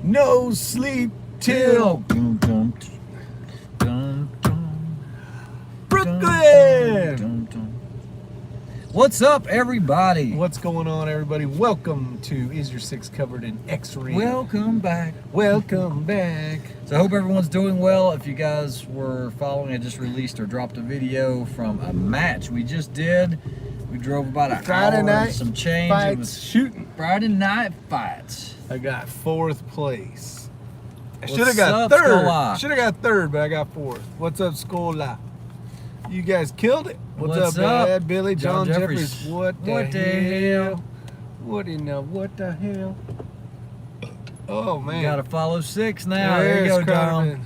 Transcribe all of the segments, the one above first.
No sleep till Brooklyn. What's up, everybody? What's going on, everybody? Welcome to Is Your Six Covered in X-Ray? Welcome back. Welcome back. So I hope everyone's doing well. If you guys were following, I just released or dropped a video from a match we just did. We drove about an Friday hour night and some change. Fights, It was shooting. Friday night fights. I got 4th place. I What's should have got up, 3rd. Scola? Should have got 3rd, but I got 4th. What's up, Scola? You guys killed it. What's up, up? Bad Billy, John Jeffries. Jeffries? What the hell? What the hell? Oh man! You gotta follow 6 now. There you go, Dom. Crowderman.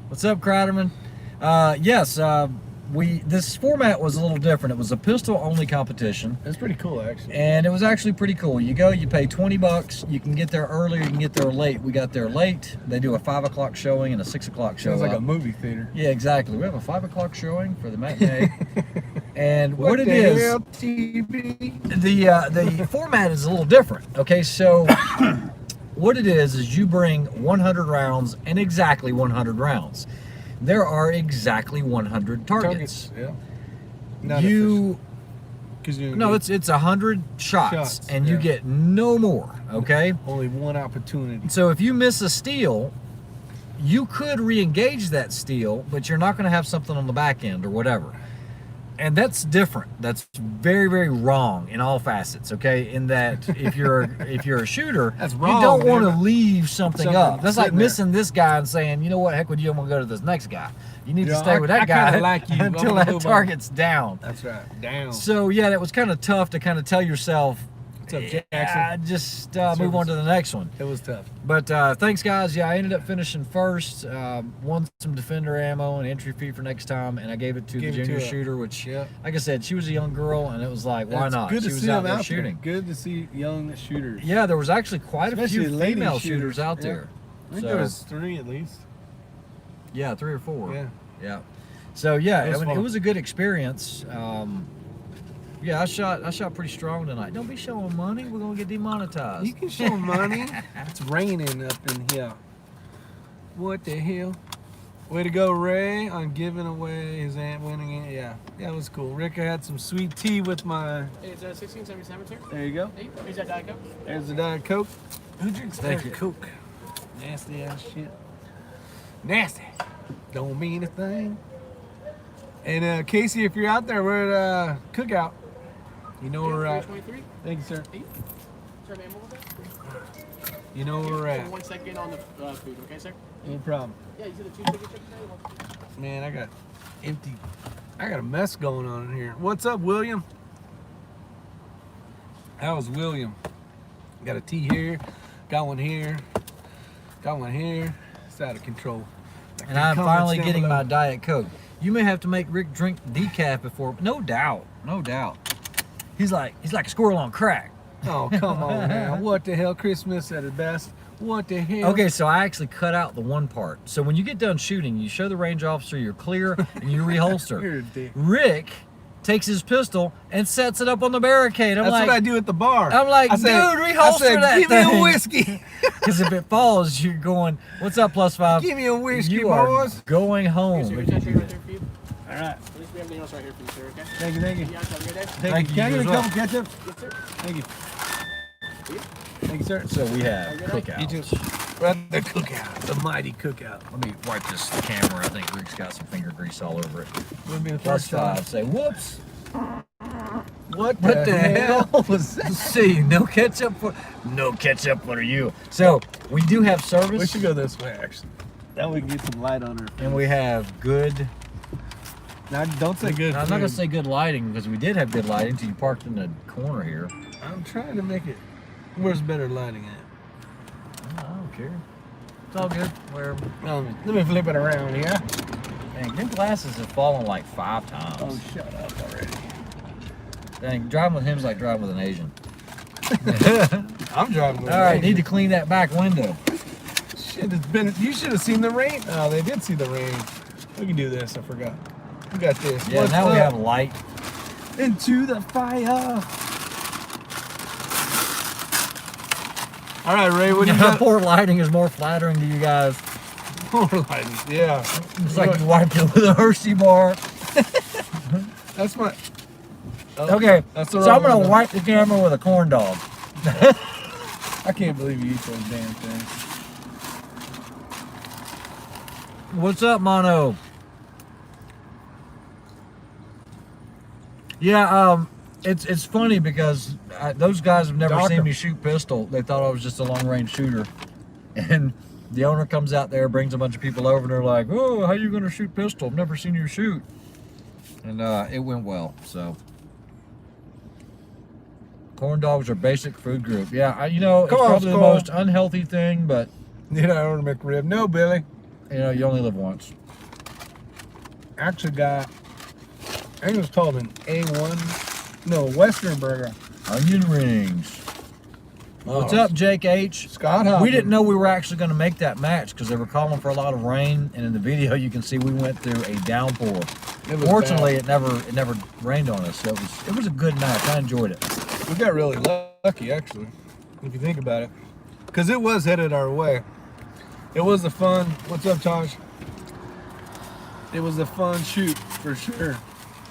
What's up, Crowderman? Yes, this format was a little different. It was a pistol-only competition. That's pretty cool, actually. And it was actually pretty cool. You go, you pay 20 bucks. You can get there early, you can get there late. We got there late. They do a 5 o'clock showing and a 6 o'clock show. Sounds like a movie theater. Yeah, exactly. We have a 5 o'clock showing for the matinee. And What it the is, hell, TV? the format is a little different. Okay, so what it is you bring 100 rounds and exactly 100 rounds. There are exactly 100 targets. Yeah. No, Because it's 100 shots and you get no more. Okay. Only one opportunity. So if you miss a steal, you could re-engage that steal, but you're not going to have something on the back end or whatever. And that's different. That's very, very wrong in all facets. Okay, in that if you're a shooter, That's wrong, you don't want to man. leave something up. That's like sitting there. missing this guy and saying, you know what, heck with you, I'm gonna go to this next guy. You need to Yeah, stay with that I guy kinda like you. I'm until gonna that move on. target's down. That's right. Down. So yeah, that was kind of tough to kind of tell yourself, What's up, Jackson? just move on to the next one. It was tough. But thanks, guys. Yeah, I ended up finishing first. Won some defender ammo and entry fee for next time, and I gave it to the junior shooter, which, like I said, she was a young girl, and it was like, why not? Good She to was see out them there out shooting. there. Good to see young shooters. Yeah, there was actually quite Especially a few lady female shooters. shooters out Yeah. there. I think So, there was 3 at least. yeah, 3 or 4. Yeah. Yeah. So yeah, It was I mean, fun. it was a good experience. Yeah, I shot pretty strong tonight. Don't be showing money. We're gonna get demonetized. You can show money. It's raining up in here. What the hell? Way to go, Ray, on giving away his aunt winning it. Yeah, it was cool. Rick, I had some sweet tea with my. Hey, it's 1677, sir. There you go. Hey, is that Diet Coke? There's the Diet Coke. Who drinks Thank Diet you. Coke? Nasty ass shit. Nasty. Don't mean a thing. And Casey, if you're out there, we're at Cookout. You know where we're at. 23. Thank you, sir. Sir, man, what was that? You know where we're at. 1 second on the food, okay, sir? No problem. Yeah, you said the 2 chicken chicken. Man, I got a mess going on in here. What's up, William? That was William. Got a tea here, got one here, got one here. It's out of control. And I'm finally getting my Diet Coke. You may have to make Rick drink decaf before. No doubt. No doubt. He's like a squirrel on crack. Oh, come on now. What the hell? Christmas at its best. What the hell? Okay, so I actually cut out the one part. So when you get done shooting, you show the range officer you're clear and you reholster. You're a dick. Rick takes his pistol and sets it up on the barricade. That's what I do at the bar. I'm like, I said, dude, reholster that give thing. me a whiskey. Because if it falls, you're going, what's up, +5? Give me a whiskey, you are boys. going Okay, home. sir, is that right there for you? All right. At least we have everything else right here for you, sir, okay? Thank you, thank you. You guys have a good day. Thank you. Can I You get as a well. couple ketchup? Yes, sir. Thank you. Thank you, sir. So we have You cookouts. too. We're at the cookout, the mighty cookout. Let me wipe this camera. I think Rick's got some finger grease all over it. Would be the first time. +5. Say, whoops. What What the hell was that? See, no ketchup for you. So we do have service. We should go this way, actually. Now we can get some light on her. And we have good. Now, don't say good. I'm not gonna say good lighting because we did have good lighting until you parked in the corner here. I'm trying to make it. Where's better lighting at? I don't care. It's all good. Where? Let me flip it around here. Dang, them glasses have fallen like 5 times. Oh, shut up already. Dang, driving with him's like driving with an Asian. I'm driving. All right, need to clean that back window. Shit, it's been. You should have seen the rain. Oh, they did see the rain. We can do this. I forgot. We got this. Yeah, What's now we up? have light. Into the fire. All right, Ray, what do you got? Poor lighting is more flattering to you guys. Poor lighting. Yeah. It's like you wiped it with a Hershey bar. That's my. Oh, Okay, that's the so I'm wrong gonna one. wipe the camera with a corn dog. I can't believe you eat those damn things. What's up, Mono? Yeah, it's funny because those guys have never Doctor. seen me shoot pistol. They thought I was just a long range shooter, and the owner comes out there, brings a bunch of people over, and they're like, "Oh, how you gonna shoot pistol? I've never seen you shoot." And it went well. So, corn dogs are basic food group. Yeah, you know, it's Come on, probably the Skull. most unhealthy thing, but You know, I ordered McRib. No, Billy. you know, you only live once. Actually got, I think it was called an A1, no, Western burger. Onion rings. What's Oh, up, Jake H? Scott Hoffman. We didn't know we were actually going to make that match because they were calling for a lot of rain, and in the video you can see we went through a downpour. It was Fortunately, bad. it never rained on us, so it was a good match. I enjoyed it. We got really lucky, actually, if you think about it, because it was headed our way. It was a fun. What's up, Taj? It was a fun shoot for sure.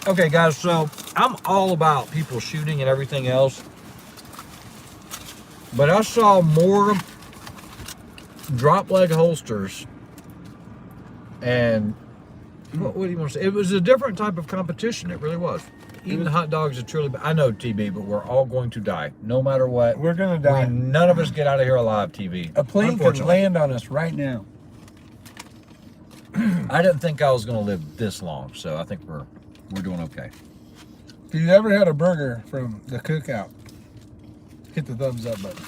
Okay, guys, so I'm all about people shooting and everything else, but I saw more drop leg holsters and what do you want to say? It was a different type of competition. It really was. Eating hot dogs is truly. I know, TB, but we're all going to die, no matter what. We're gonna die. None of us get out of here alive, TV. A plane can Unfortunately. land on us right now. I didn't think I was going to live this long, so I think we're doing okay. If you ever had a burger from the cookout, hit the thumbs up button.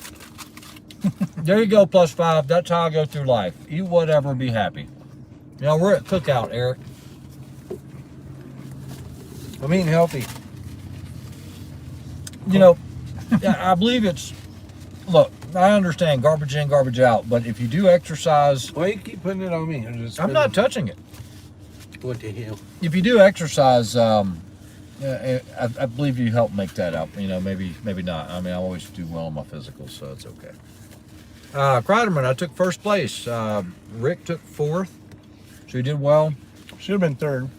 There you go, +5. That's how I go through life. Eat whatever, be happy. You know, we're at cookout, Eric. I'm eating healthy. You know, I believe it's. Look, I understand garbage in, garbage out, but if you do exercise, Why you keep putting it on me? I'm not touching it. What the hell? If you do exercise, I believe you help make that up. You know, maybe not. I mean, I always do well on my physicals, so it's okay. Kreiderman, I took first place. Rick took fourth, so he did well. Should have been third.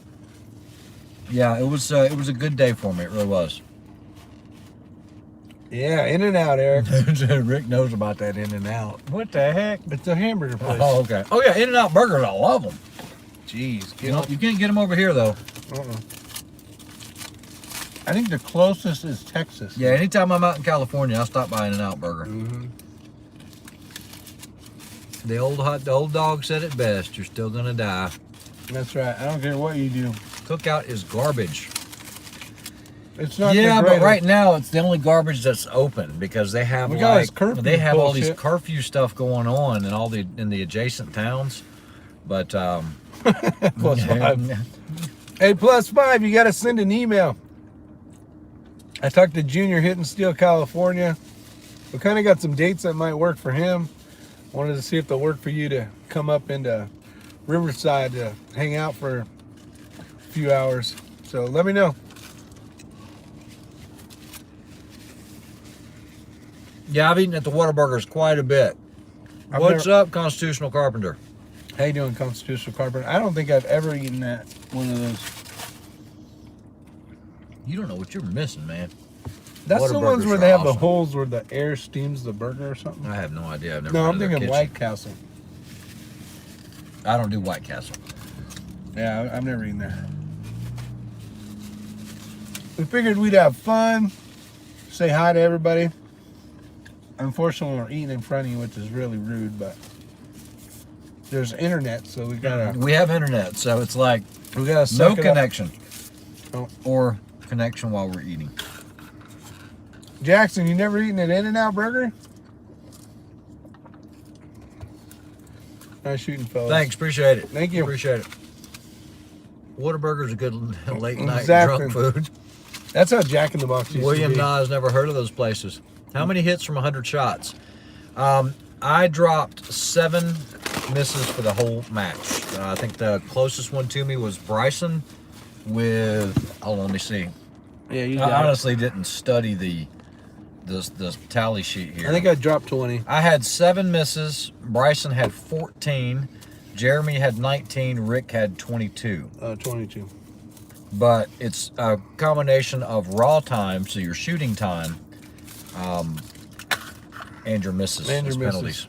Yeah, it was a good day for me. It really was. Yeah, In and Out, Eric. Rick knows about that In and Out. What the heck? It's a hamburger place. Oh, okay. Oh yeah, In and Out burgers. I love them. Jeez, You know, you can't get them over here though. I think the closest is Texas. Yeah, anytime I'm out in California, I'll stop by In and Out Burger. Mm-hmm. The old dog said it best. You're still gonna die. That's right. I don't care what you do. Cookout is garbage. It's not. Yeah, the but greatest. right now it's the only garbage that's open because they have We got this curfew they have all bullshit. these curfew stuff going on in the adjacent towns. But +5. Hey, +5. You got to send an email. I talked to Junior hitting Steel, California. We kind of got some dates that might work for him. Wanted to see if they'll work for you to come up into Riverside to hang out for a few hours. So let me know. yeah, I've eaten at the Whataburgers quite a bit. I've What's up, Constitutional Carpenter? How you doing, Constitutional Carpenter? I don't think I've ever eaten that one of those. You don't know what you're missing, man. That's the Whataburgers ones where are they have the awesome. holes where the air steams the burger or something. I have no idea. I've never No, been I'm to their thinking kitchen. White Castle. I don't do White Castle. Yeah, I've never eaten there. We figured we'd have fun, say hi to everybody. Unfortunately, we're eating in front of you, which is really rude, but there's internet, so we gotta We have internet, so it's like no no connection. Oh. Or connection while we're eating. Jackson, you never eaten an In-N-Out burger? Nice shooting, fellas. Thanks, appreciate it. Thank you. Appreciate it. Whataburger's a good late night Exactly. drunk food. That's how Jack in the Box used William to be. Nye's never heard of those places. How many hits from 100 shots? I dropped 7 misses for the whole match. I think the closest one to me was Bryson with, hold on, let me see. Yeah, you I got it. honestly didn't study the this tally sheet here. I think I dropped 20. I had 7 misses. Bryson had 14. Jeremy had 19. Rick had 22. 22. But it's a combination of raw time, so your shooting time, and your misses And as your penalties.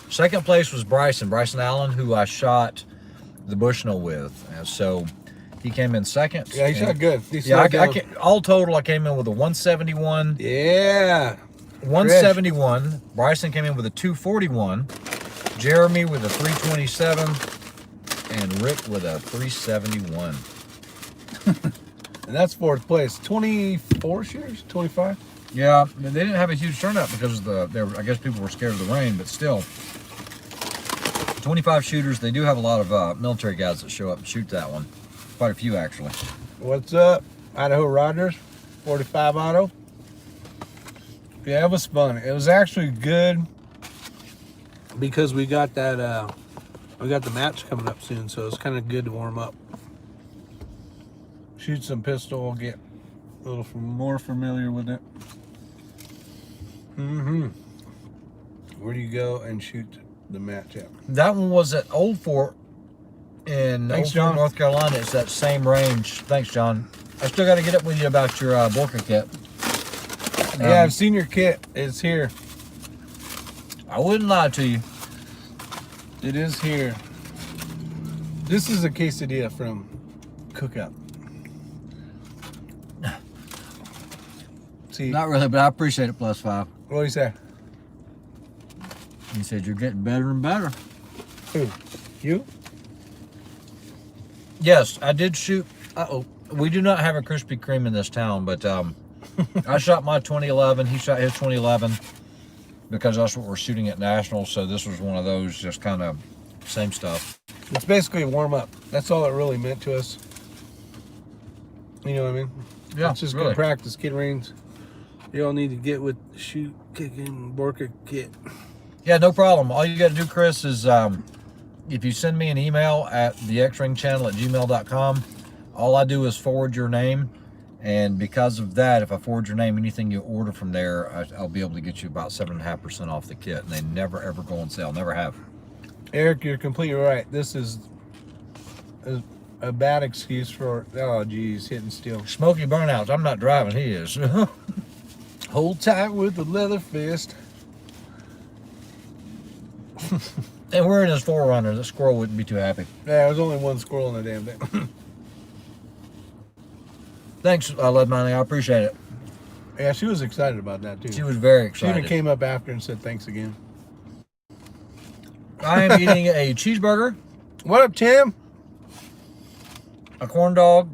Second place was Bryson Allen, who I shot the Bushnell with. So he came in second. Yeah, he shot good. All total, I came in with a 171. Yeah. 171. Bryson came in with a 241. Jeremy with a 327. And Rick with a 371. And that's fourth place. 24 shooters? 25? Yeah, they didn't have a huge turnout because I guess people were scared of the rain, but still. 25 shooters. They do have a lot of military guys that show up and shoot that one. Quite a few, actually. What's up? Idaho Rogers, 45 auto. Yeah, it was fun. It was actually good because we got that, we got the match coming up soon, so it's kind of good to warm up. Shoot some pistol, get a little more familiar with it. Where do you go and shoot the match at? That one was at Old Fort in Thanks, Old Fort, John. North Carolina. It's that same range. Thanks, John. I still got to get up with you about your Borka kit. Yeah, I've seen your kit. It's here. I wouldn't lie to you. It is here. This is a quesadilla from Cookout. See, Not really, but I appreciate it, +5. what do you say? You said you're getting better and better. Who? You? Yes, I did shoot. We do not have a Krispy Kreme in this town, but I shot my 2011. He shot his 2011 because that's what we're shooting at Nationals. So this was one of those just kind of same stuff. It's basically a warm up. That's all it really meant to us. You know what I mean? Yeah, it's just really. good practice, kid rings. You all need to get with shoot, kicking, Borka kit. Yeah, no problem. All you got to do, Chris, is if you send me an email at thexringchannel@gmail.com, all I do is forward your name. And because of that, if I forward your name, anything you order from there, I'll be able to get you about 7.5% off the kit. And they never, ever go on sale. Never have. Eric, you're completely right. This is a bad excuse for, oh geez, hitting steel. Smoky burnouts. I'm not driving. He is. Hold tight with the leather fist. And we're in his 4Runner. The squirrel wouldn't be too happy. Yeah, there's only one squirrel in the damn thing. Thanks, Lead Mining. I appreciate it. Yeah, she was excited about that too. She was very She even excited. came up after and said thanks again. I am eating a cheeseburger, What up, Tim? a corn dog,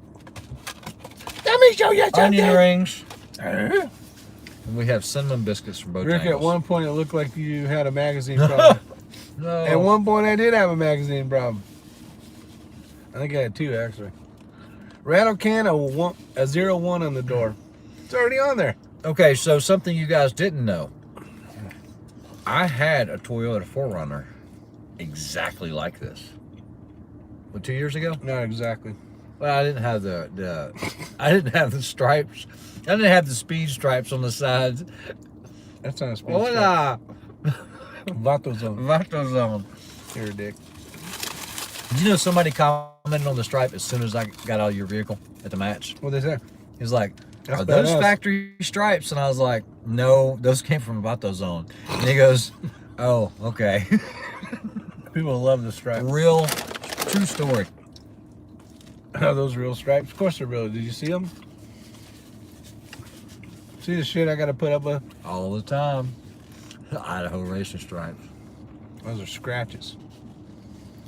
Let me show you onion rings, something. and we have cinnamon biscuits from Rick, at Bojangles. one point it looked like you had a magazine problem. No. At one point I did have a magazine problem. I think I had two actually. Rattle can, a 01 on the door. It's already on there. Okay, so something you guys didn't know. I had a Toyota 4Runner exactly like this. What, 2 years ago? Not exactly. Well, I didn't have the I didn't have the stripes. I didn't have the speed stripes on the sides. That's not a speed Hola. Vato zone. Vato zone. Here, Dick. Did you know somebody commented on the stripe as soon as I got out of your vehicle at the match? What'd they say? He's like, That's are those badass. factory stripes? And I was like, no, those came from Vato Zone. And he goes, oh, okay. People love the stripes. Real, true story. Are those real stripes? Of course they're real. Did you see them? See the shit I got to put up with? All the time. Idaho racing stripes. Those are scratches.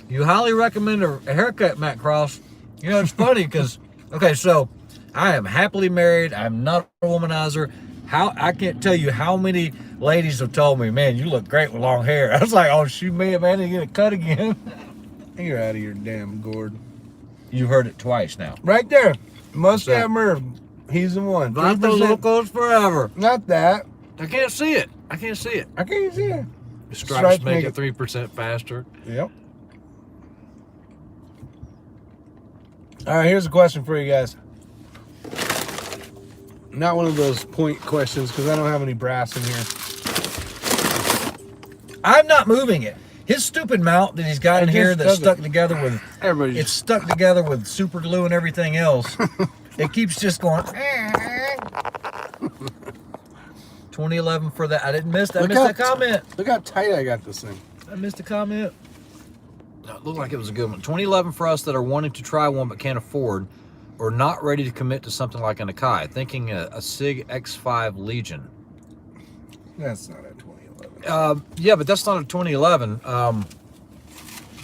You highly recommend a haircut, Matt Cross. You know, it's funny because, okay, so I am happily married. I'm not a womanizer. I can't tell you how many ladies have told me, man, you look great with long hair. I was like, oh, shoot me, man, to get a cut again. You're out of your damn gourd. You've heard it twice now. Right there. Must So- have Murph. He's the one. Vato 3%. Locos forever. Not that. I can't see it. I can't see it. I can't see it. The Stripes make it 3% faster. Yep. All right, here's a question for you guys. Not one of those point questions because I don't have any brass in here. I'm not moving it. His stupid mount that he's got in It here just that's doesn't. stuck together with Everybody it's stuck together with super glue and everything else. It keeps just going. 2011 for that. I didn't miss that. I missed that comment. Look how tight I got this thing. I missed a comment. No, it looked like it was a good one. 2011 for us that are wanting to try one but can't afford or not ready to commit to something like an Akai. Thinking a SIG X5 Legion. That's not a 2011. Yeah, but that's not a 2011.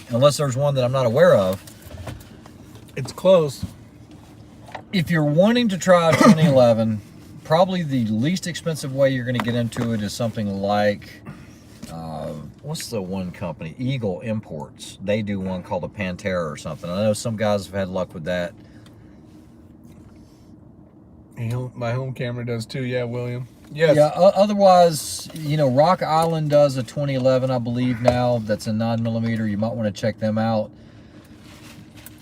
Unless there's one that I'm not aware of. It's close. If you're wanting to try a 2011, probably the least expensive way you're going to get into it is something like, what's the one company? Eagle Imports. They do one called a Pantera or something. I know some guys have had luck with that. My home camera does too. Yeah, William. Yes. Yeah, otherwise, you know, Rock Island does a 2011, I believe now. That's a 9mm. You might want to check them out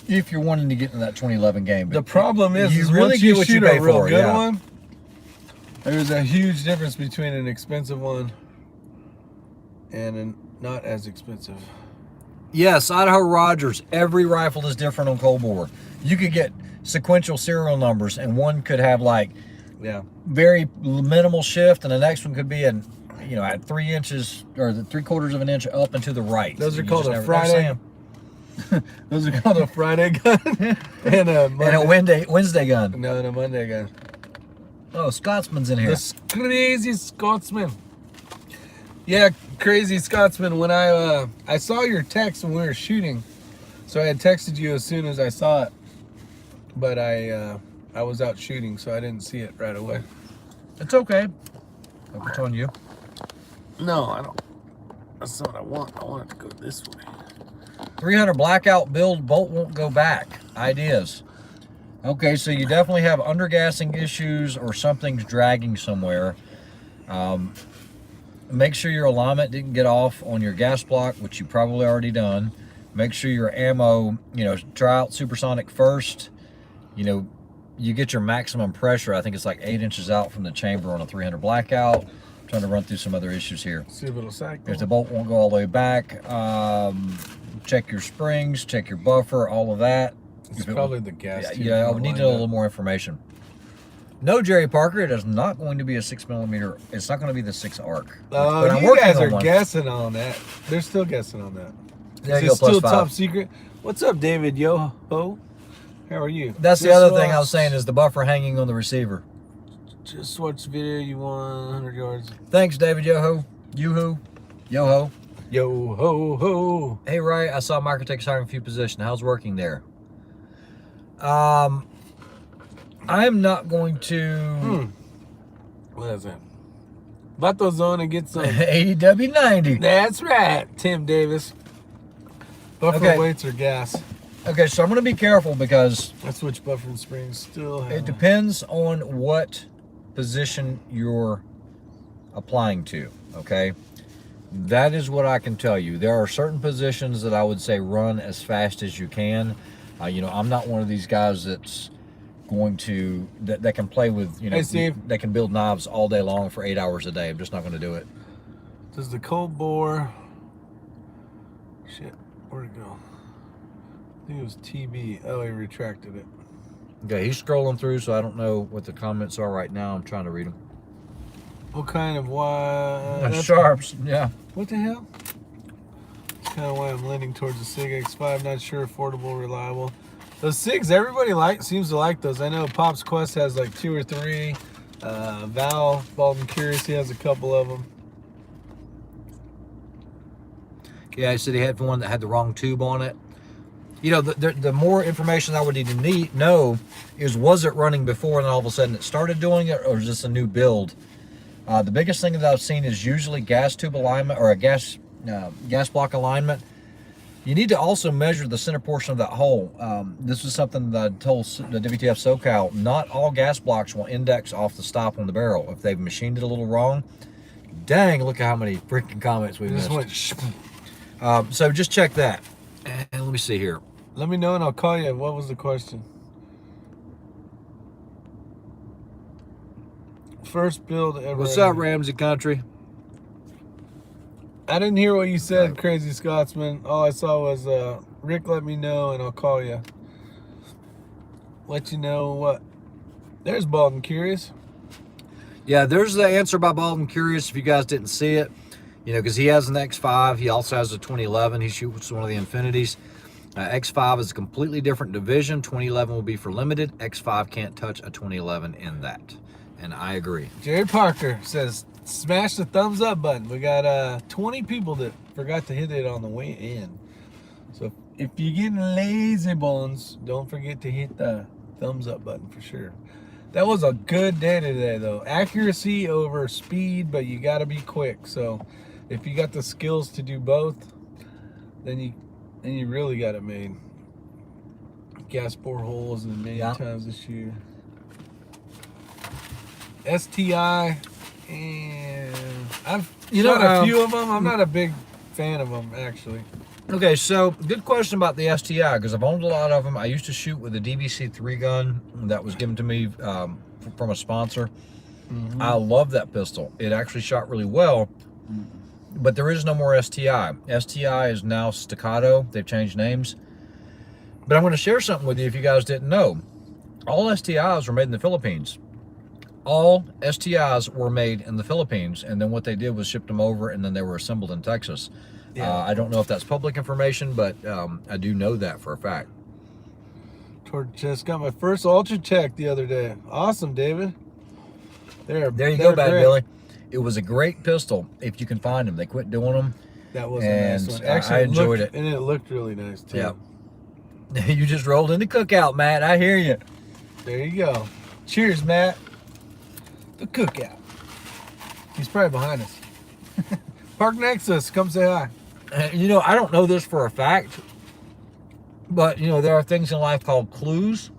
if you're wanting to get into that 2011 game. But The problem is, you really once get you what you shoot pay a real for, good yeah. one, there's a huge difference between an expensive one and a not as expensive. Yes, Idaho Rogers. Every rifle is different on cold bore. You could get sequential serial numbers, and one could have like Yeah. very minimal shift, and the next one could be at 3 inches or the 3/4 of an inch up and to the right. Those are You called just a never Friday. see 'em. Those are called a Friday gun and a Monday, And a Wednesday gun. No, and a Monday gun. Oh, Scotsman's in here. This crazy Scotsman. Yeah, crazy Scotsman. When I saw your text when we were shooting, so I had texted you as soon as I saw it, but I was out shooting, so I didn't see it right away. It's okay. I'll put on you. No, I don't. That's not what I want. I want it to go this way. 300 blackout build, bolt won't go back. Ideas. Okay, so you definitely have undergassing issues or something's dragging somewhere. Make sure your alignment didn't get off on your gas block, which you probably already done. Make sure your ammo, try out supersonic first. You get your maximum pressure. I think it's like 8 inches out from the chamber on a 300 blackout. I'm trying to run through some other issues here. See if it'll cycle. If the bolt won't go all the way back, check your springs, check your buffer, all of that. It's probably the gas. tube Yeah, I from would the need to know a lineup. little more information. No, Jerry Parker, it is not going to be a 6mm. It's not going to be the 6 arc. But I'm You working guys on are one. guessing on that. They're still guessing on that. There Is you it go, plus still 5. top secret? What's up, David? Yo ho. How are you? That's the Just other thing I was watched- saying is the buffer hanging on the receiver. Just watch the video. You won 100 yards. Thanks, David. Yo-ho. You-ho. Yo-ho. Yo ho ho. Hey, Ray, I saw Microtech's hiring a few positions. How's working there? I'm not going to... What is that? Vato zone and get some. AEW90. That's right, Tim Davis. Buffer Okay. weights or gas. Okay, so I'm going to be careful because That's which buffer and springs still have. it depends on what position you're applying to, okay? That is what I can tell you. There are certain positions that I would say run as fast as you can. I'm not one of these guys that's going to, that can play with, Hey, Steve. Does the cold bore. Shit, where'd it go? I think it was TB. Oh, he retracted it. Okay, he's scrolling through, so I don't know what the comments are right now. I'm trying to read them. What kind of why? Sharps, yeah. What the hell? That's kind of why I'm leaning towards the SIG X5. Not sure, affordable, reliable. Those SIGs, everybody seems to like those. I know Pop's Quest has like 2 or 3. Val, Bald and Curious, he has a couple of them. Yeah, I said he had one that had the wrong tube on it. The more information I would need to know is, was it running before and all of a sudden it started doing it, or is this a new build? The biggest thing that I've seen is usually gas tube alignment or a gas block alignment. You need to also measure the center portion of that hole. This is something that I told the WTF SoCal. Not all gas blocks will index off the stop on the barrel. If they've machined it a little wrong, dang, look at how many freaking comments we Just missed. went. So just check that. And let me see here. Let me know and I'll call you. What was the question? First build ever. What's up, Ramsey Country? I didn't hear what you said, Right. Crazy Scotsman. All I saw was Rick let me know and I'll call you. Let you know what. There's Bald and Curious. Yeah, there's the answer by Bald and Curious if you guys didn't see it. You know, because he has an X5. He also has a 2011. He shoots one of the Infinities. X5 is a completely different division. 2011 will be for limited. X5 can't touch a 2011 in that. And I agree. Jerry Parker says, smash the thumbs up button. We got 20 people that forgot to hit it on the way in. So if you're getting lazy bones, don't forget to hit the thumbs up button for sure. That was a good day today though. Accuracy over speed, but you got to be quick. So if you got the skills to do both, then you really got it made. Gas bore holes and many times this year. STI, and I've shot a few of them. I'm not a big fan of them actually. Okay, so good question about the STI, because I've owned a lot of them. I used to shoot with a DBC3 gun that was given to me from a sponsor. Mm-hmm. I love that pistol. It actually shot really well, but there is no more STI. STI is now Staccato. They've changed names. But I'm going to share something with you if you guys didn't know. All STIs were made in the Philippines. All STIs were made in the Philippines, and then what they did was shipped them over, and then they were assembled in Texas. Yeah. I don't know if that's public information, but I do know that for a fact. Just got my first Ultra Tech the other day. Awesome, David. There you they're go, Bad great. Billy. It was a great pistol if you can find them. They quit doing them. That was a nice And one. I Actually, enjoyed it. And it looked really nice too. Yeah. You just rolled in the cookout, Matt. I hear you. There you go. Cheers, Matt. The cookout. He's probably behind us. Park next to us. Come say hi. You know, I don't know this for a fact, but, you know, there are things in life called clues.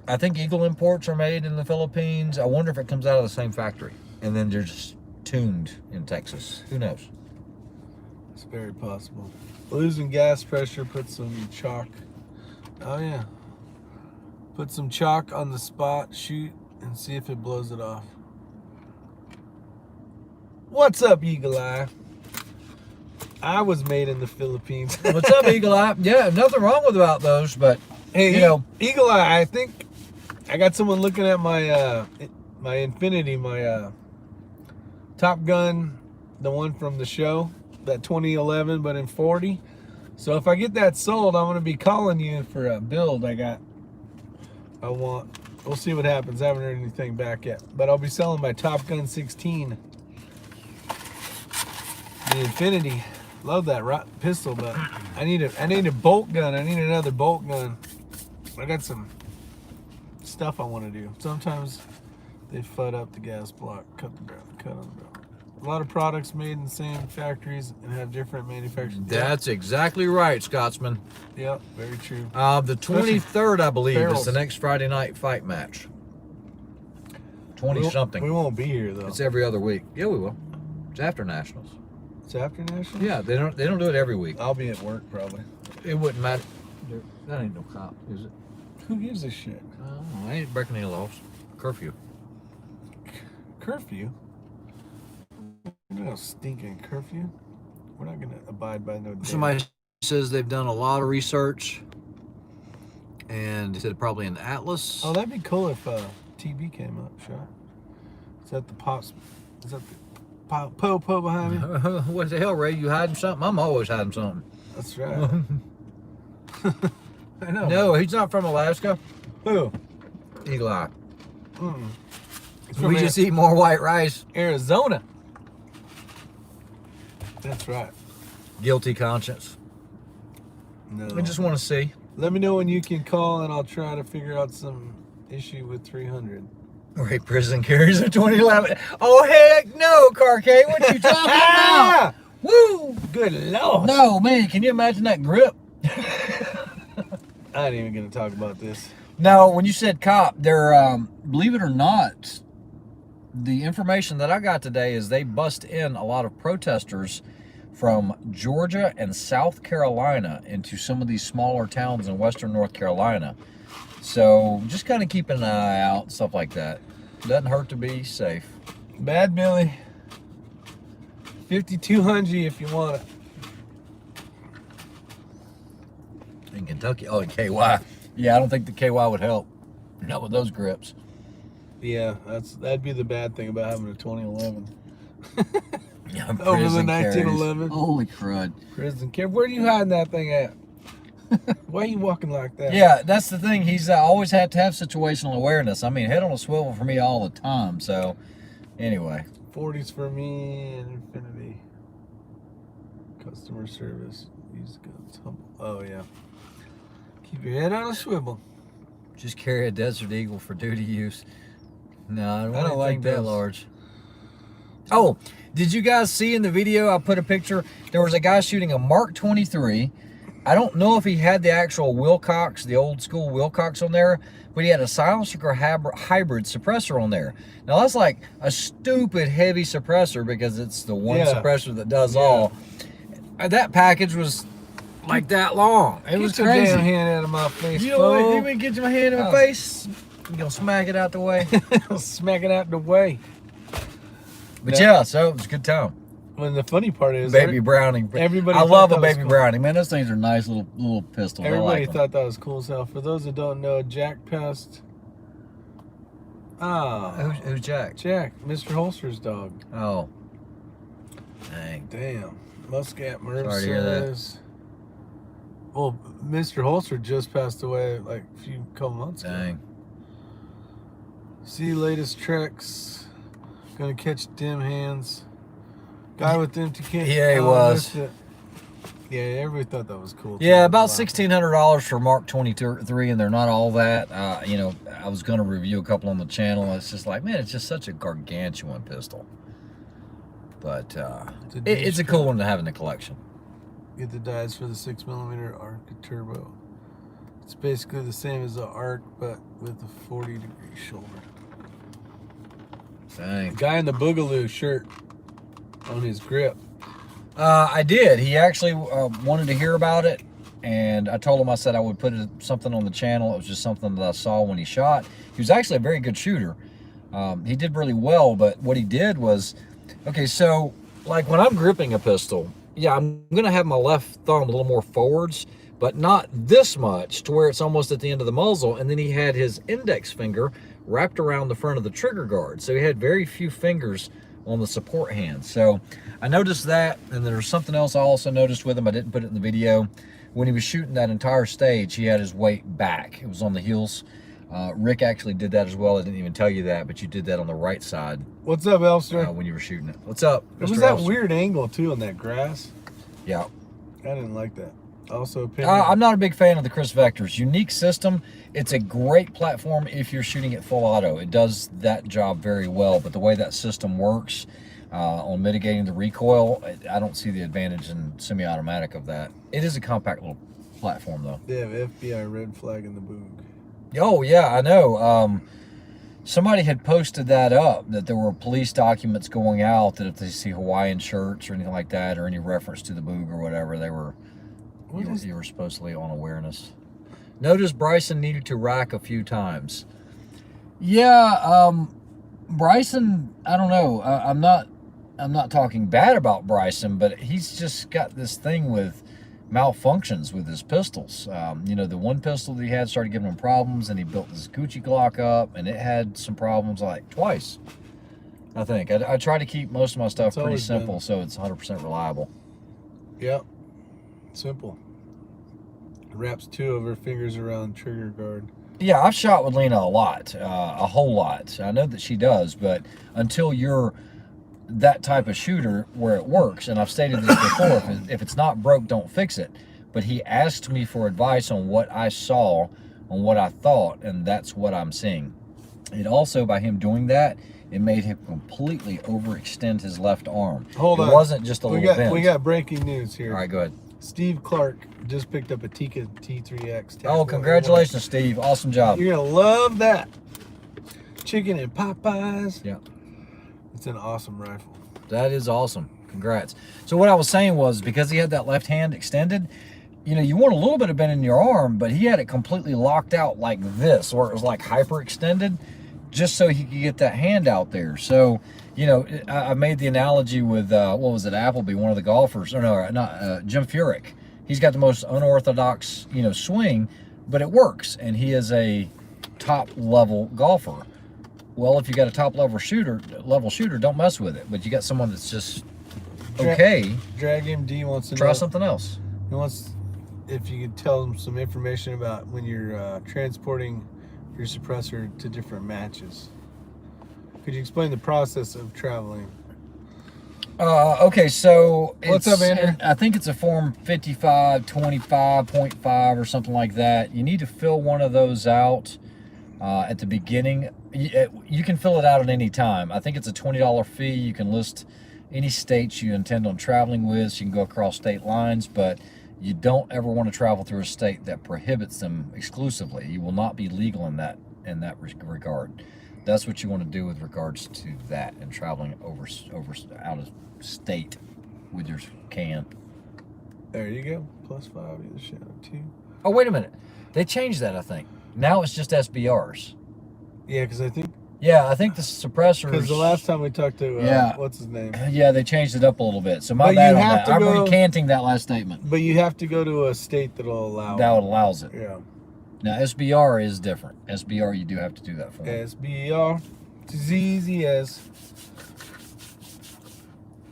I think Eagle imports are made in the Philippines. I wonder if it comes out of the same factory. And then they're just tuned in Texas. Who knows? It's very possible. Losing gas pressure, put some chalk. Oh, yeah. Put some chalk on the spot, shoot, and see if it blows it off. What's up, Eagle Eye? I was made in the Philippines. What's up, Eagle Eye? Yeah, nothing wrong with about those, but, Hey, you know, Eagle Eye, I think I got someone looking at my my Infinity, my Top Gun, the one from the show, that 2011, but in 40. So if I get that sold, I'm gonna be calling you for a build I want. We'll see what happens. I haven't heard anything back yet, but I'll be selling my Top Gun 16, the Infinity. Love that pistol, but I need a bolt gun. I need another bolt gun. I got some stuff I want to do. Sometimes they FUD up the gas block, cut on the barrel. A lot of products made in the same factories and have different manufacturers. that's exactly right, Scotsman. Yep, very true. The 23rd, I believe, is barrels. the next Friday night fight match. 20-something. We won't be here though. It's every other week. Yeah, we will. It's after Nationals. It's after National? Yeah, they don't do it every week. I'll be at work probably. It wouldn't matter. That ain't no cop, is it? Who gives a shit? I ain't breaking any laws. Curfew. Curfew? No stinking curfew. We're not gonna abide by no. Somebody says they've done a lot of research, and they said probably an Atlas. Oh, that'd be cool if TB came up. Shot. Is that the pops? Is that the po behind me? What the hell, Ray? You hiding something? I'm always hiding something. That's right. I know. No, he's not from Alaska. Who? Eagle Eye. Mm-mm. It's We just eat more white rice. Arizona. That's right. Guilty conscience. No. I just want to see. Let me know when you can call, and I'll try to figure out some issue with 300. Ray Prison carries a 2011. Oh, heck no, Carcade. What you talking about? Woo! Good lord. No, man. Can you imagine that grip? I ain't even gonna talk about this. Now, when you said cop, they're, believe it or not, the information that I got today is they bust in a lot of protesters from Georgia and South Carolina into some of these smaller towns in western North Carolina. So just kind of keep an eye out, stuff like that. Doesn't hurt to be safe. Bad Billy. 5200 if you want it. In Kentucky. Oh, in KY. Yeah, I don't think the KY would help. Not with those grips. Yeah, that'd be the bad thing about having a 2011. Yeah, Over the prison 1911. carries. Holy crud. Prison care. Where are you hiding that thing at? Why are you walking like that? Yeah, that's the thing. He's always had to have situational awareness. I mean, head on a swivel for me all the time. So, anyway. 40s for me and infinity. Customer service. Use guns. Humble. Oh, yeah. Keep your head on a swivel. Just carry a Desert Eagle for duty use. No, I don't I don't like think that those- large. Oh, did you guys see in the video I put a picture? There was a guy shooting a Mark 23. I don't know if he had the actual Wilcox, the old school Wilcox on there, but he had a silencer hybrid suppressor on there. Now that's like a stupid heavy suppressor because it's the one Yeah. suppressor that does Yeah. all. That package was like that long. It was Get your crazy. damn hand out of my face, You know what? fool. You been get my hand in my Oh. face? You gonna smack it out the way? Smack it out the way. But yeah, so it was a good time. When the funny part is, Baby Browning. everybody I thought love a that was baby cool. Browning, man. Those things are nice little pistols. everybody I like them. thought that was cool as hell. For those that don't know, Jack Pest. Ah, Who's Jack? Jack, Mr. Holster's dog. Oh, dang. Damn. Muscat Merv Sorry to hear that. says. Well, Mr. Holster just passed away like a couple months ago. Dang. See latest treks. Gonna catch dim hands. Guy with empty can. Yeah, he Oh, was. missed it. Yeah, everybody thought that was cool. Yeah, too. about Wow. $1,600 for Mark 23, and they're not all that. You know, I was going to review a couple on the channel. It's just like, man, it's just such a gargantuan pistol. But it's a cool one to have in the collection. Get the dies for the 6mm Arc Turbo. It's basically the same as the Arc, but with a 40-degree shoulder. Dang. Guy in the Boogaloo shirt on his grip. I did. He actually wanted to hear about it, and I told him, I said I would put something on the channel. It was just something that I saw when he shot. He was actually a very good shooter. He did really well, but what he did was, okay, so like when I'm gripping a pistol, yeah, I'm going to have my left thumb a little more forwards, but not this much to where it's almost at the end of the muzzle. And then he had his index finger wrapped around the front of the trigger guard. So he had very few fingers on the support hand. So I noticed that, and there's something else I also noticed with him. I didn't put it in the video. When he was shooting that entire stage, he had his weight back. It was on the heels. Rick actually did that as well. I didn't even tell you that, but you did that on the right side What's up, Elster? when you were shooting it. What's up, It was Mr. that Elster? weird angle, too, on that grass. Yeah. I didn't like that. Also, opinion. I'm not a big fan of the Chris Vectors. Unique system. It's a great platform if you're shooting it full auto. It does that job very well, but the way that system works on mitigating the recoil, I don't see the advantage in semi-automatic of that. It is a compact little platform, though. They have FBI red flag in the boog. Oh, yeah, I know. Somebody had posted that up, that there were police documents going out that if they see Hawaiian shirts or anything like that, or any reference to the boog or whatever, they were... You were supposedly on awareness. Notice Bryson needed to rack a few times. Yeah, Bryson, I don't know. I'm not talking bad about Bryson, but he's just got this thing with malfunctions with his pistols. You know, the one pistol that he had started giving him problems, and he built this Gucci Glock up, and it had some problems like twice, I think. I try to keep most of my stuff It's pretty always simple, been. so it's 100% reliable. Yep. Simple. Wraps two of her fingers around trigger guard. Yeah, I've shot with Lena a lot, a whole lot. I know that she does, but until you're that type of shooter where it works, and I've stated this before, if it's not broke, don't fix it. But he asked me for advice on what I saw, on what I thought, and that's what I'm seeing. It also, by him doing that, it made him completely overextend his left arm. Hold on. It wasn't just a We little got bend. we got breaking news here. All right, go ahead. Steve Clark just picked up a Tika T3X. Oh, congratulations, Steve. Awesome job. You're gonna love that. Chicken and Popeyes. Yeah. It's an awesome rifle. That is awesome. Congrats. So what I was saying was, because he had that left hand extended, you know, you want a little bit of bend in your arm, but he had it completely locked out like this, where it was like hyper extended. just so he could get that hand out there. So, you know, I made the analogy with, what was it, Appleby, one of the golfers, or no, not, Jim Furyk. He's got the most unorthodox, you know, swing, but it works, and he is a top-level golfer. Well, if you got a top-level shooter, don't mess with it. But you got someone that's just okay. Drag MD wants to try know, something else. He wants if you could tell him some information about when you're transporting your suppressor to different matches. Could you explain the process of traveling? Okay, so What's up, Andrew? I think it's a form 5525.5 or something like that. You need to fill one of those out at the beginning. You can fill it out at any time. I think it's a $20 fee. You can list any states you intend on traveling with, so you can go across state lines, but you don't ever want to travel through a state that prohibits them exclusively. You will not be legal in that regard. That's what you want to do with regards to that and traveling over out of state with your can. There you go. +5, either Shadow 2. Oh, wait a minute. They changed that, I think. Now it's just SBRs. Yeah, because I think Yeah, I think the suppressors. because the last time we talked to Yeah. what's his name, Yeah, they changed it up a little bit. So my But bad you on have that. to I'm go- recanting that last statement. but you have to go to a state that'll allow That it. allows it. Yeah. Now SBR is different. SBR, you do have to do that for. SBR. It's as easy as.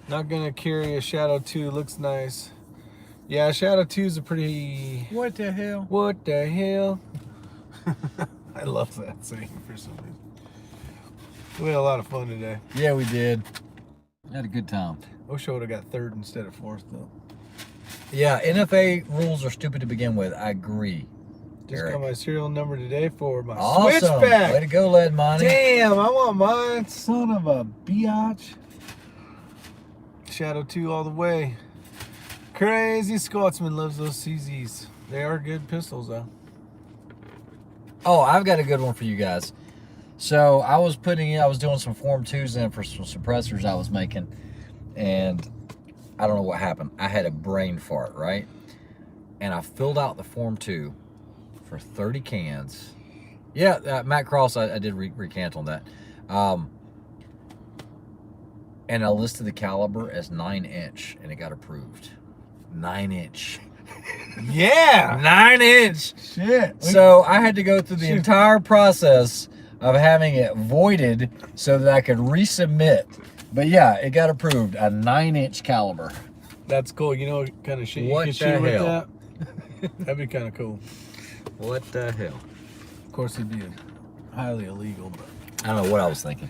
Not gonna carry a Shadow 2. Looks nice. Yeah, Shadow 2 is a pretty. What the hell? What the hell? I love that saying for some reason. We had a lot of fun today. Yeah, we did. Had a good time. Wish I would have got third instead of fourth though. Yeah, NFA rules are stupid to begin with. I agree. Just Eric. got my serial number today for my Awesome. switchback. Way to go, Lead Money. Damn, I want mine. Son of a biatch. Shadow 2 all the way. Crazy Scotsman loves those CZs. They are good pistols though. Oh, I've got a good one for you guys. So I was doing some Form 2s in for some suppressors I was making, and I don't know what happened. I had a brain fart, right? And I filled out the Form 2 for 30 cans. Yeah, Matt Cross, I did recant on that. And I listed the caliber as 9-inch, and it got approved. 9-inch. Yeah. 9-inch. Shit. So I had to go through the entire process of having it voided so that I could resubmit. But yeah, it got approved, a 9-inch caliber. That's cool. You know what kind of shit you What can the shoot with hell? that? That'd be kind of cool. What the hell? Of course, it'd be highly illegal, but. I don't know what I was thinking.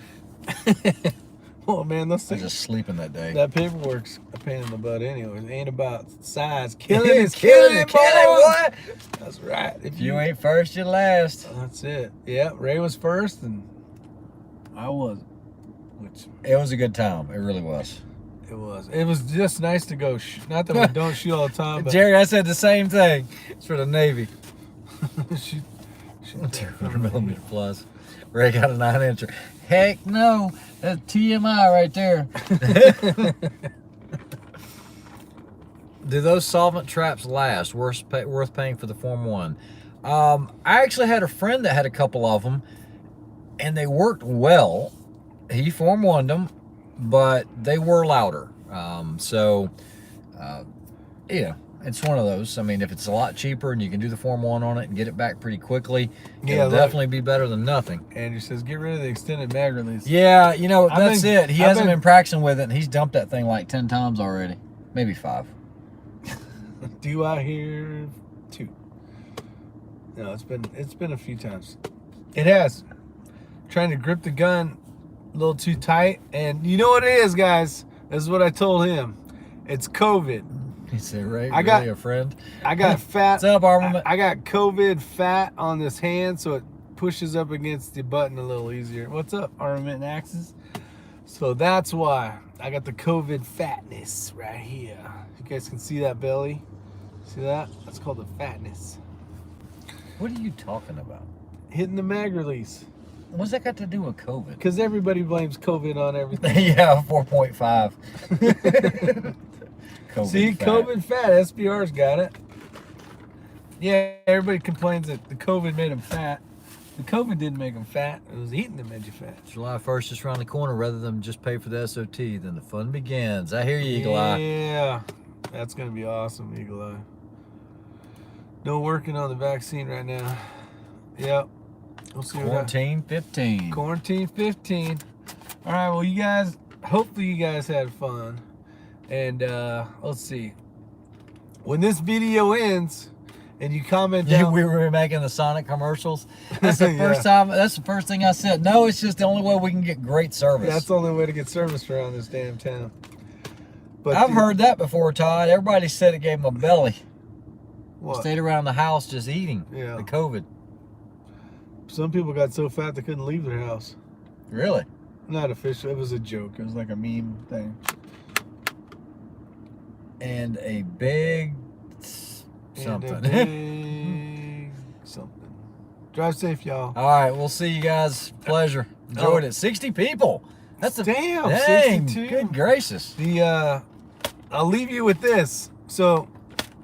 Oh man, those I was things. just sleeping that day. That paperwork's a pain in the butt anyway. It ain't about size. Killing It is is killing it, boys. what? That's right. If you ain't first, you're last. That's it. Yeah, Ray was first and I wasn't. Which It was a good time. It really was. it was. It was just nice to go. Not that we don't shoot all the time, but Jerry, I said the same thing. It's for the Navy. shoot 200mm plus. Ray got a 9-incher. Heck no. That's TMI right there. Do those solvent traps last? Worth paying for the Form 1? I actually had a friend that had a couple of them, and they worked well. He Form 1'd them, but they were louder. Yeah, it's one of those. I mean, if it's a lot cheaper and you can do the Form 1 on it and get it back pretty quickly, Yeah, it'll look. definitely be better than nothing. Andrew says, get rid of the extended mag release. Yeah, you know, that's been- it. He I've hasn't been- been practicing with it, and he's dumped that thing like 10 times already. Maybe 5. Do I hear 2? No, it's been a few times. It has. Trying to grip the gun a little too tight, and you know what it is, guys. This is what I told him. It's COVID. He said, Ray, I got- really a friend? I got fat. What's up, Armament? I got COVID fat on this hand, so it pushes up against the button a little easier. What's up, Armament and Axes? So that's why I got the COVID fatness right here. You guys can see that belly. See that? That's called the fatness. What are you talking about? Hitting the mag release. What's that got to do with COVID? Because everybody blames COVID on everything. Yeah, 4.5. See, fat. COVID fat. SBR's got it. Yeah, everybody complains that the COVID made them fat. The COVID didn't make them fat. It was eating that made you fat. July 1st is around the corner. Rather than just pay for the SOT, then the fun begins. I hear you, Eagle Eye. Yeah, that's gonna be awesome, Eagle Eye. No working on the vaccine right now. Yep. We'll see Quarantine 15. Quarantine 15. All right. Well, you guys. Hopefully, you guys had fun. And let's see. When this video ends, and you comment down, we were making the Sonic commercials. That's the first time. That's the first thing I said. No, it's just the only way we can get great service. That's the only way to get service around this damn town. But I've heard that before, Todd. Everybody said it gave them a belly. What? Stayed around the house just eating. Yeah. The COVID. Some people got so fat they couldn't leave their house. Really? Not official. It was a joke. It was like a meme thing. And a big something. And a big something. Drive safe, y'all. All right, we'll see you guys. Pleasure. Enjoyed it. 60 people. That's a damn. dang. 62. Good gracious. I'll leave you with this. So,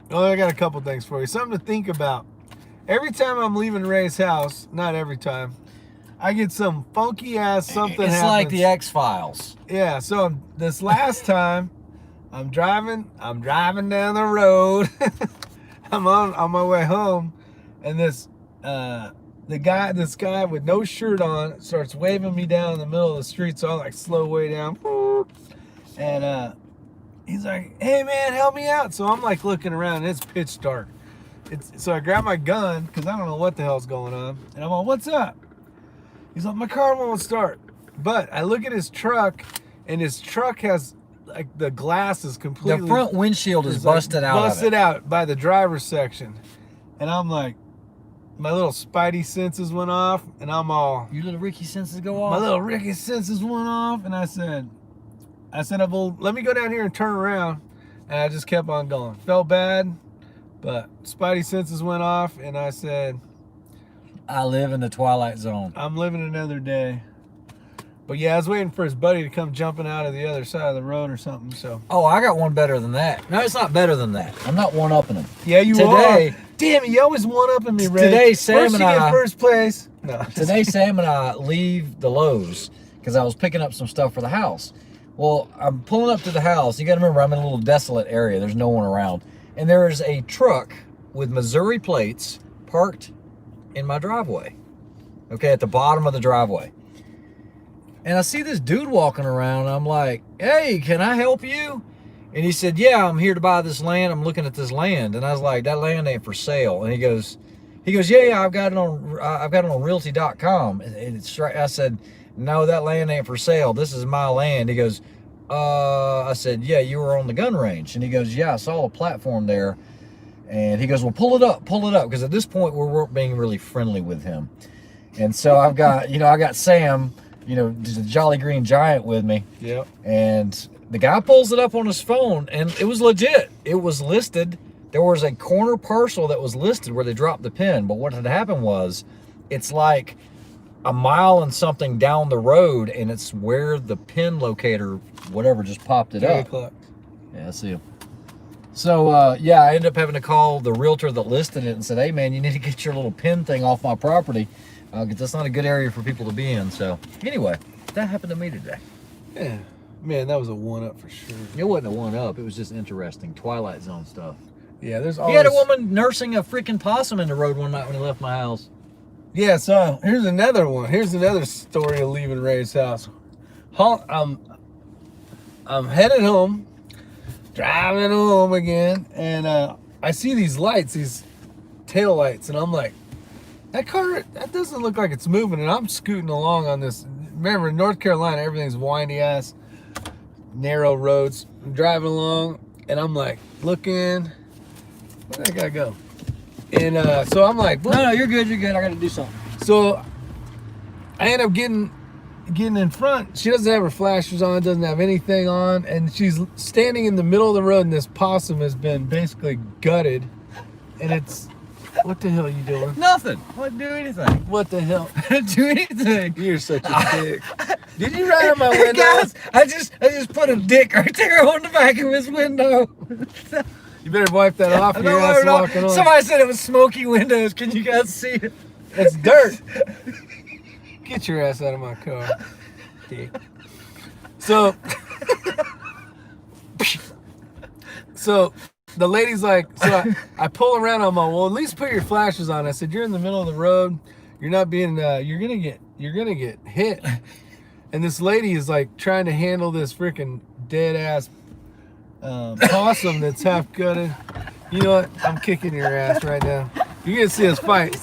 I got a couple things for you. Something to think about. Every time I'm leaving Ray's house, not every time, I get some funky ass something. It's happens. like the X-Files. Yeah. So this last time, I'm driving down the road. I'm on my way home, and this guy with no shirt on starts waving me down in the middle of the street. So I like slow way down, and he's like, "Hey man, help me out!" So I'm like looking around, and it's pitch dark. So I grab my gun because I don't know what the hell's going on, and I'm like, "What's up?" He's like, "My car won't start." But I look at his truck, and his truck has like the glass is completely. The front windshield is busted out. Busted out by the driver's section, and I'm like, my little spidey senses went off, and I'm all. Your little Ricky senses go off. My little Ricky senses went off, and I said, well, let me go down here and turn around, and I just kept on going. Felt bad, but spidey senses went off, and I said, I live in the Twilight Zone. I'm living another day. But yeah, I was waiting for his buddy to come jumping out of the other side of the road or something. So. Oh, I got one better than that. No, it's not better than that. I'm not one-upping him. Yeah, you today, are. Damn it, you always one-upping me, Ray. Today, Sam first and you I. get first place. No. Today, Sam and I leave the Lowe's because I was picking up some stuff for the house. Well, I'm pulling up to the house. You got to remember, I'm in a little desolate area. There's no one around, and there is a truck with Missouri plates parked in my driveway. Okay, at the bottom of the driveway. And I see this dude walking around. I'm like, "Hey, can I help you?" And he said, "Yeah, I'm here to buy this land. I'm looking at this land." And I was like, "That land ain't for sale." And he goes, "Yeah, I've got it on realty.com." And it's right. I said, "No, that land ain't for sale. This is my land." He goes, I said, "Yeah, you were on the gun range." And he goes, "Yeah, I saw a platform there." And he goes, "Well, pull it up." Because at this point, we weren't being really friendly with him. And so I've got, I got Sam, the Jolly Green Giant with me. Yep. And the guy pulls it up on his phone, and it was legit. It was listed. There was a corner parcel that was listed where they dropped the pin. But what had happened was, it's like a mile and something down the road, and it's where the pin locator, whatever, just popped it up. 3 o'clock. Yeah, I see him. So, yeah, I ended up having to call the realtor that listed it and said, "Hey, man, you need to get your little pin thing off my property. Because that's not a good area for people to be in." So, anyway, that happened to me today. Yeah. Man, that was a one-up for sure. It wasn't a one-up. It was just interesting. Twilight Zone stuff. Yeah, there's He always... had a woman nursing a freaking possum in the road one night when he left my house. Yeah, so here's another one. Here's another story of leaving Ray's house. I'm headed home, driving home again, and I see these lights, these tail lights, and I'm like, that car, that doesn't look like it's moving, and I'm scooting along on this. Remember, in North Carolina, everything's windy ass, narrow roads. I'm driving along, and I'm like, looking, where'd that guy go? And so I'm like, No, you're good, I got to do something. So I end up getting in front. She doesn't have her flashers on, doesn't have anything on, and she's standing in the middle of the road, and this possum has been basically gutted, and it's... What the hell are you doing? Nothing. I didn't do anything. What the hell? I didn't do anything. You're such a dick. Did you ride on my window? Guys, I just put a dick right there on the back of his window. You better wipe that off. I Your know, ass walking on. Somebody said it was smoky windows. Can you guys see it? It's dirt. Get your ass out of my car, dick. So the lady's like, I pull around on my, well, at least put your flashers on. I said, you're in the middle of the road. You're not being, you're gonna get hit. And this lady is like trying to handle this freaking dead ass possum that's half gutted. You know what? I'm kicking your ass right now. You're gonna see us fight.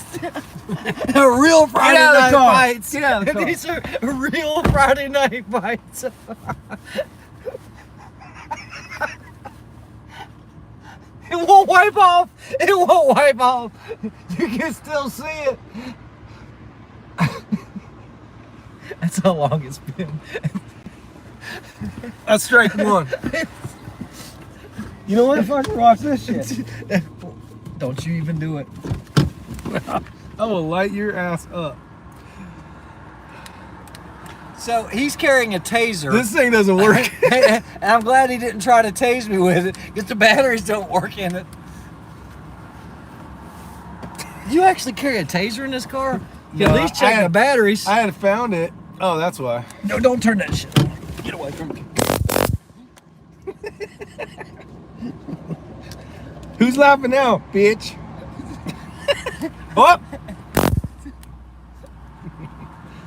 A real Friday night fights. Get out of the car. These are real Friday night fights. It won't wipe off. It won't wipe off. You can still see it. That's how long it's been. That's strike one. You know what? Fucking watch this shit. Don't you even do it. I will light your ass up. So he's carrying a taser. This thing doesn't work. And I'm glad he didn't try to tase me with it because the batteries don't work in it. You actually carry a taser in this car? You No, at least check the batteries. I had found it. Oh, that's why. No, don't turn that shit on. Get away from me. Who's laughing now, bitch? Oh!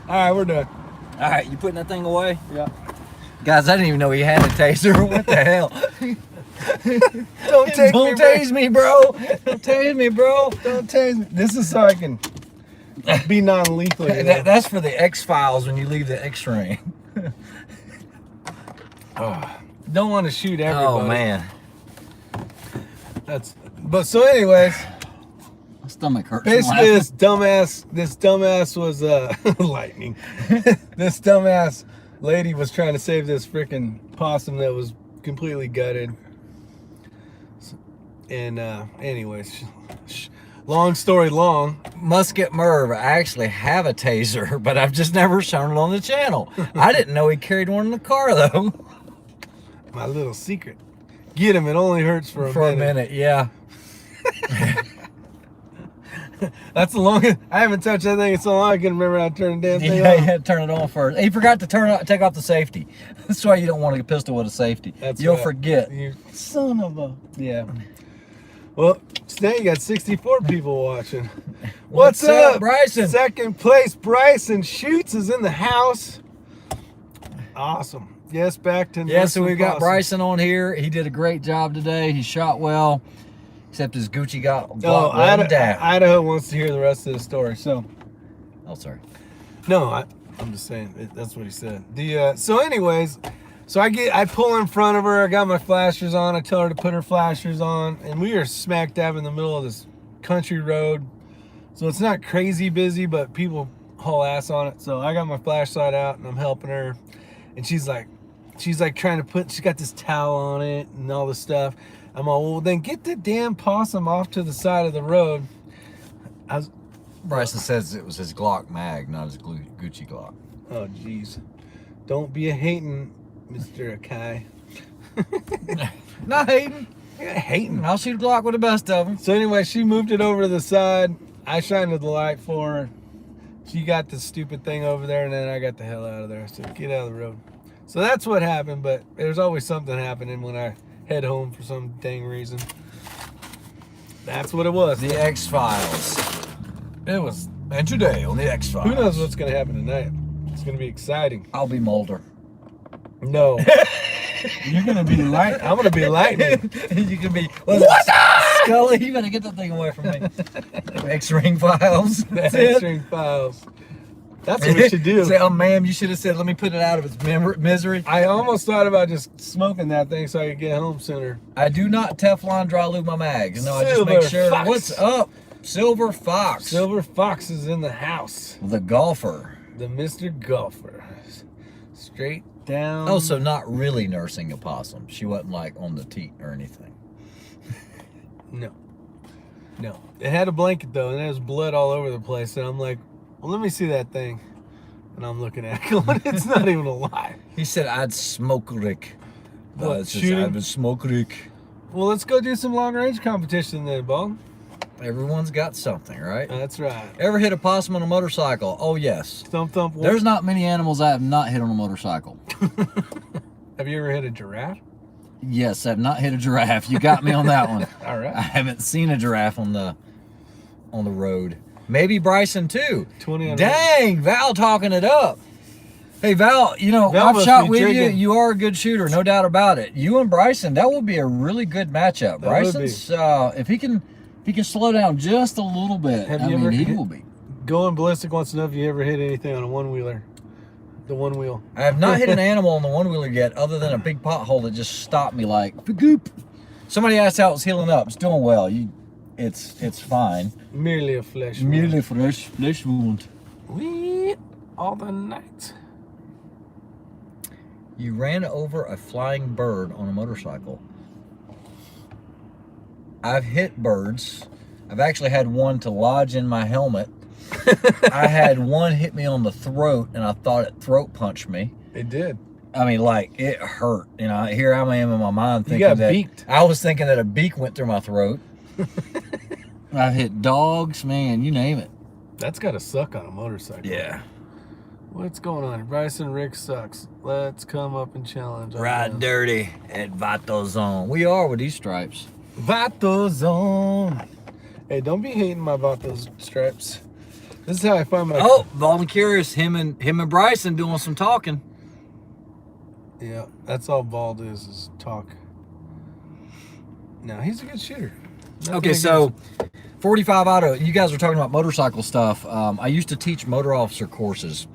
Alright, we're done. All right, you putting that thing away? Yeah. Guys, I didn't even know he had a taser. What the hell? Don't tase me, bro. Don't tase me, bro. Don't tase me. This is so I can be non-lethal. You know? That's for the X-Files when you leave the X-ring. Don't want to shoot everybody. Oh, man. But so anyways, My stomach hurts. basically this dumbass was lightning. This dumbass lady was trying to save this freaking possum that was completely gutted. And anyways, long story long. Musket Merv, I actually have a taser, but I've just never shown it on the channel. I didn't know he carried one in the car, though. My little secret. Get him, it only hurts for a minute. Yeah. That's the longest. I haven't touched that thing in so long I can remember how to turn the damn thing Yeah, you off. had to turn it on first. He forgot to take off the safety. That's why you don't want a pistol with a safety. You'll forget. You son of a. Yeah. Well, today you got 64 people watching. What's up, Bryson? Second place, Bryson Shoots is in the house. Awesome. Yes, back to Yeah, so nursing we've got possum. Bryson on here. He did a great job today. He shot well, except his Gucci got Oh, let him down. Idaho wants to hear the rest of the story. So, Oh, sorry. no, I'm just saying that's what he said. So, anyways, so I pull in front of her. I got my flashers on. I tell her to put her flashers on, and we are smack dab in the middle of this country road. So it's not crazy busy, but people haul ass on it. So I got my flashlight out and I'm helping her, and she's like trying to she's got this towel on it and all this stuff. I'm all, well, then get the damn possum off to the side of the road. Bryson says it was his Glock mag, not his Gucci Glock. Oh, jeez. Don't be a hating, Mr. Akai. Not hating. Yeah, hating. I'll shoot Glock with the best of them. So anyway, she moved it over to the side. I shined the light for her. She got the stupid thing over there, and then I got the hell out of there. So get out of the road. So that's what happened, but there's always something happening when I head home for some dang reason. That's what it was. The X-Files. It was. And today on the X-Files. Who knows what's going to happen tonight? It's going to be exciting. I'll be Mulder. No. You're going to be light. I'm going to be lightning. You can be. What's up? Scully, you better get that thing away from me. X-Ring Files. That's it. X-Ring Files. That's what we should do. Say, oh, ma'am, you should have said, let me put it out of its misery. I almost thought about just smoking that thing so I could get home sooner. I do not Teflon dry lube my mags. No, I just Silver make sure. Fox. What's up? Silver Fox. Silver Fox is in the house. The golfer. The Mr. Golfer. Straight down. Oh, so not really nursing a possum. She wasn't like on the teat or anything. No. No. It had a blanket though, and there was blood all over the place. And I'm like, well, let me see that thing. And I'm looking at it going, it's not even alive. He said, I'd smoke Rick. What, It's just, shooting? I would smoke Rick. Well, let's go do some long range competition then, Bob. Everyone's got something, right? That's right. Ever hit a possum on a motorcycle? Oh, yes. Thump thump. There's not many animals I have not hit on a motorcycle. Have you ever hit a giraffe? Yes, I've not hit a giraffe. You got me on that one. All right. I haven't seen a giraffe on the road. Maybe Bryson too. 20 on Dang, Val talking it up. Hey Val, you know, Val I've must shot be with you. drinking. You are a good shooter, no doubt about it. You and Bryson, that would be a really good matchup. That would Bryson's if he can slow down just a little bit, Have I you mean, ever he hit- will be. Going Ballistic wants to know if you ever hit anything on a one-wheeler. The one wheel. I have not hit an animal on the one-wheeler yet, other than a big pothole that just stopped me like, goop. Somebody asked how it was healing up. It's doing well. It's fine. Merely a flesh wound. Merely flesh wound. We all the night. You ran over a flying bird on a motorcycle. I've hit birds. I've actually had one to lodge in my helmet. I had one hit me on the throat, and I thought it throat punched me. It did. I mean, like, it hurt. You know, here I am in my mind You thinking got that beaked. I was thinking that a beak went through my throat. I've hit dogs, man, you name it. That's got to suck on a motorcycle. Yeah. What's going on? Bryson Rick sucks. Let's come up and challenge. Ride dirty at Vato Zone. We are with these stripes. Vato Zone. Hey, don't be hating my Vato stripes. This is how I find my. Oh, Bald Curious, him and Bryson doing some talking. Yeah, that's all Bald is talk. No, he's a good shooter. Nothing Okay, against so him. 45 Auto, you guys were talking about motorcycle stuff. I used to teach motor officer courses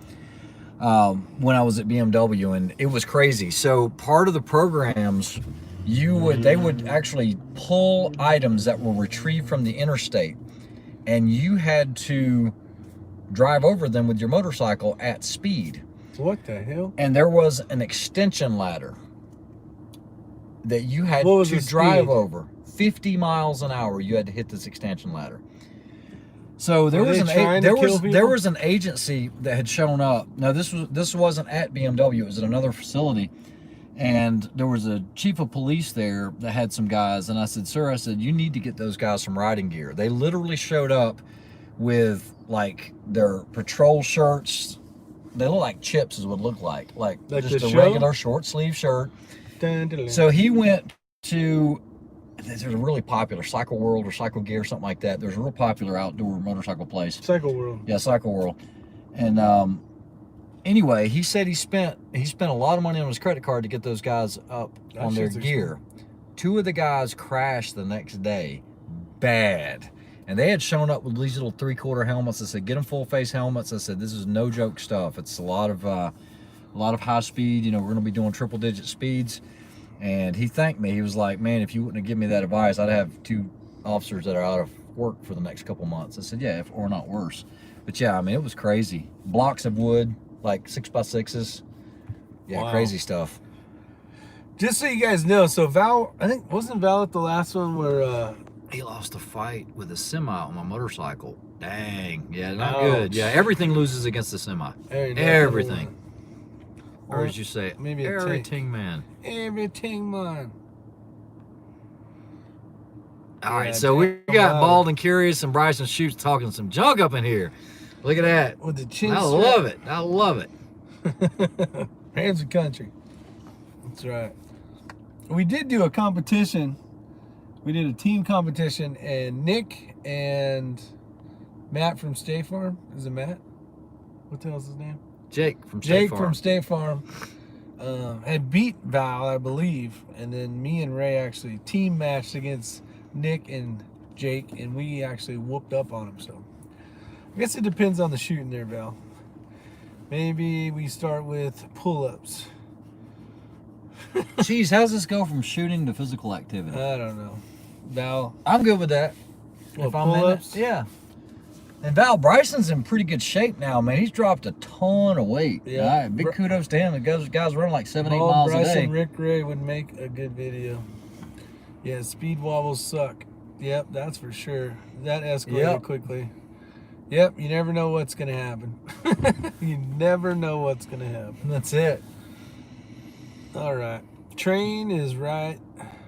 when I was at BMW, and it was crazy. So part of the programs, they would actually pull items that were retrieved from the interstate, and you had to drive over them with your motorcycle at speed. What the hell? And there was an extension ladder that you had What was to the drive speed? over. 50 miles an hour you had to hit this extension ladder. So there Were was they trying to kill there people? was an agency that had shown up. Now this wasn't at BMW, it was at another facility. And there was a chief of police there that had some guys, and I said, "Sir," I said, "you need to get those guys some riding gear." They literally showed up with like their patrol shirts. They look like chips is what it looked like Like just the a show? regular short sleeve shirt. Dun, dun, dun. So he went to, there's a really popular Cycle World or Cycle Gear, something like that. There's a real popular outdoor motorcycle place. Cycle World. Yeah, Cycle World. And anyway, he said he spent a lot of money on his credit card to get those guys up That on their shit's gear. 2 of the guys crashed the next day, bad. And they had shown up with these little 3/4 helmets. I said, "Get them full face helmets." I said, "This is no joke stuff. It's a lot of high speed. You know, we're going to be doing triple digit speeds." And he thanked me. He was like, "Man, if you wouldn't have given me that advice, I'd have 2 officers that are out of work for the next couple months." I said, "Yeah, or not worse." But yeah, I mean, it was crazy. Blocks of wood, like 6x6s. Yeah, Wow. crazy stuff. Just so you guys know, so Val, I think, wasn't Val at the last one where, He lost a fight with a semi on my motorcycle. Dang. Yeah, not Ouch. good. Yeah, everything loses against the semi. Hey, no, Everything. Or Or as you say, maybe a tank. everything, man. everything, man. All right, Yeah, so we damn got loud. Bald and Curious and Bryson Shoots talking some junk up in here. Look at that. With the chin I strap. love it. I love it. Hands of country. That's right. We did do a competition. We did a team competition, and Nick and Matt from State Farm. Is it Matt? What the hell's his name? Jake from State Jake Farm. from State Farm had beat Val, I believe, and then me and Ray actually team matched against Nick and Jake, and we actually whooped up on him. So I guess it depends on the shooting there, Val. Maybe we start with pull-ups. Jeez, how's this go from shooting to physical activity? I don't know. Val, I'm good with that. what, If I'm in it, pull-ups? yeah. And Val Bryson's in pretty good shape now, man. He's dropped a ton of weight. Yeah. All right, big kudos to him. The guys running like 7-8 Bald miles a Bryson day. Rick Ray would make a good video. Yeah, speed wobbles suck. Yep, that's for sure. That escalated Yep. quickly. Yep, you never know what's gonna happen. You never know what's gonna happen. That's it. All right, train is right.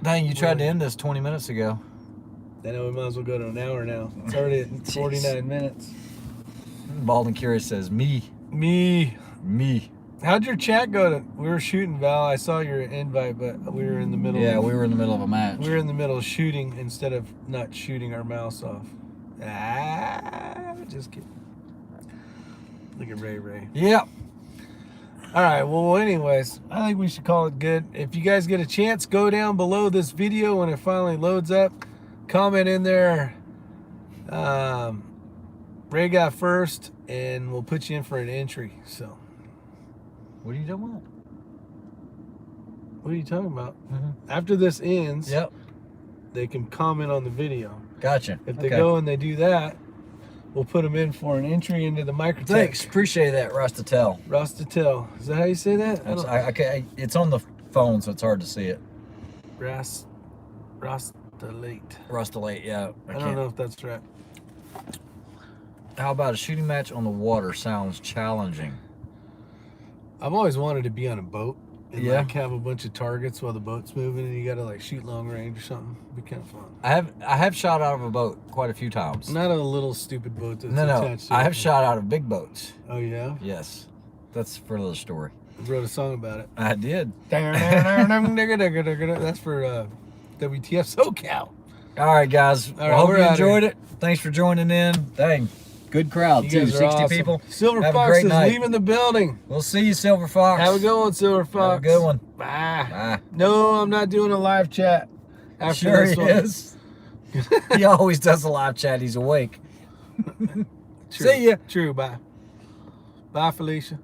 Dang, you tried to end this 20 minutes ago. Then we might as well go to an hour now. It's already at Jeez. 49 minutes. Bald and Curious says, me. Me. How'd your chat go? We were shooting, Val. I saw your invite, but we were in the middle. Yeah, we were in the middle of a match. We were in the middle of shooting instead of not shooting our mouse off. Just kidding. Look at Ray. Yep. All right, well, anyways, I think we should call it good. If you guys get a chance, go down below this video when it finally loads up. Comment in there. Ray got first, and we'll put you in for an entry. So, What are you talking about? what are you talking about? After this ends, Yep. they can comment on the video. Gotcha. If they go and they do that, we'll put them in for an entry into the microtech. Thanks. Appreciate that, Rustatel. Rostatel. Is that how you say that? It's on the phone, so it's hard to see it. Rostalate. Rustalate, yeah. I don't know if that's right. How about a shooting match on the water? Sounds challenging. I've always wanted to be on a boat and Yeah. like have a bunch of targets while the boat's moving, and you got to like shoot long range or something. It'd be kind of fun. I have shot out of a boat quite a few times. Not a little stupid boat that's No. attached to I it. have shot out of big boats. Oh yeah, Yes. That's for another story. I wrote a song about it. I did. That's for WTF SoCal. All right, guys. All Well, right, hope we're you outta enjoyed it. Thanks for joining in. Dang. Good crowd, You too. guys are 60 awesome. people. Silver Have a Fox great is night. leaving the building. We'll see you, Silver Fox. Have a good one, Silver Fox. Have a good one. Bye. Bye. No, I'm not doing a live chat after Sure this he one. is. He always does a live chat. He's awake. True. See ya. True. Bye. Bye, Felicia.